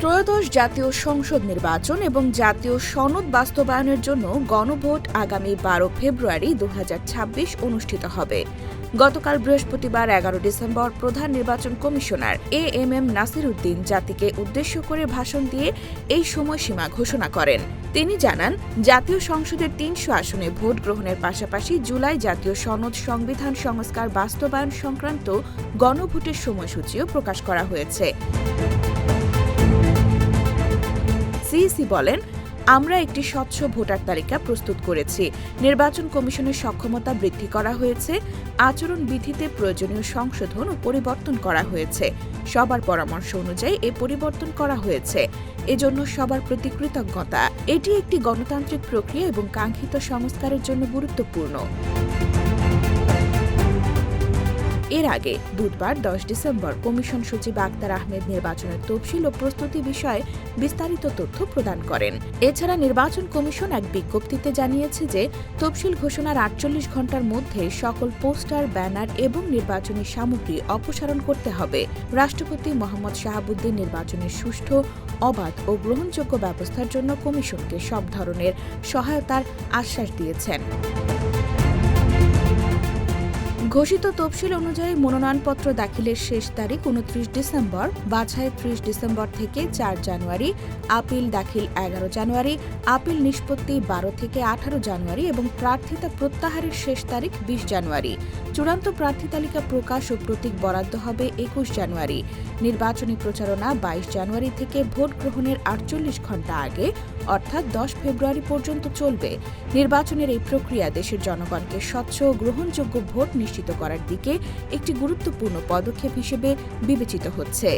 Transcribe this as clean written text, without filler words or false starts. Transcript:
ত্রয়োদশ জাতীয় সংসদ নির্বাচন এবং জাতীয় সনদ বাস্তবায়নের জন্য গণভোট আগামী ১২ ফেব্রুয়ারি ২০২৬ অনুষ্ঠিত হবে। গতকাল বৃহস্পতিবার ১১ ডিসেম্বর প্রধান নির্বাচন কমিশনার এএমএম নাসির উদ্দিন জাতিকে উদ্দেশ্য করে ভাষণ দিয়ে এই সময়সীমা ঘোষণা করেন। তিনি জানান, জাতীয় সংসদের ৩০০ আসনে ভোট গ্রহণের পাশাপাশি জুলাই জাতীয় সনদ সংবিধান সংস্কার বাস্তবায়ন সংক্রান্ত গণভোটের সময়সূচিও প্রকাশ করা হয়েছে। সিইসি বলেন, আমরা একটি স্বচ্ছ ভোটার তালিকা প্রস্তুত করেছি। নির্বাচন কমিশনের সক্ষমতা বৃদ্ধি করা হয়েছে। আচরণ বিধিতে প্রয়োজনীয় সংশোধন ও পরিবর্তন করা হয়েছে। সবার পরামর্শ অনুযায়ী এ পরিবর্তন করা হয়েছে। এজন্য সবার প্রতি কৃতজ্ঞতা। এটি একটি গণতান্ত্রিক প্রক্রিয়া এবং কাঙ্ক্ষিত সংস্কারের জন্য গুরুত্বপূর্ণ। এর আগে বুধবার ১০ ডিসেম্বর কমিশন সচিব আক্তার আহমেদ নির্বাচনের তফসিল ও প্রস্তুতি বিষয়ে বিস্তারিত তথ্য প্রদান করেন। এছাড়া নির্বাচন কমিশন এক বিজ্ঞপ্তিতে জানিয়েছে যে তফসিল ঘোষণার ৪৮ ঘণ্টার মধ্যে সকল পোস্টার, ব্যানার এবং নির্বাচনী সামগ্রী অপসারণ করতে হবে। রাষ্ট্রপতি মোহাম্মদ শাহাবুদ্দিন নির্বাচনের সুষ্ঠু, অবাধ ও গ্রহণযোগ্য ব্যবস্থার জন্য কমিশনকে সব ধরনের সহায়তার আশ্বাস দিয়েছেন। ঘোষিত তফসিল অনুযায়ী মনোনয়নপত্র দাখিলের শেষ তারিখ ২৯ ডিসেম্বর, বাছাই ৩০ ডিসেম্বর থেকে ৪ জানুয়ারি, আপিল দাখিল ১১ জানুয়ারি, আপিল নিষ্পত্তি ১২ থেকে ১৮ জানুয়ারি এবং প্রার্থিতা প্রত্যাহারের শেষ তারিখ ২০ জানুয়ারি। চূড়ান্ত প্রার্থী তালিকা প্রকাশ ও প্রতীক বরাদ্দ হবে ২১ জানুয়ারি। নির্বাচনী প্রচারণা ২২ জানুয়ারি থেকে ভোট গ্রহণের ৪৮ ঘণ্টা আগে অর্থাৎ ১০ ফেব্রুয়ারি পর্যন্ত চলবে। নির্বাচনের এই প্রক্রিয়া দেশের জনগণকে স্বচ্ছ ও গ্রহণযোগ্য ভোট নিশ্চিত করার দিকে একটি গুরুত্বপূর্ণ পদক্ষেপ হিসেবে বিবেচিত হচ্ছে।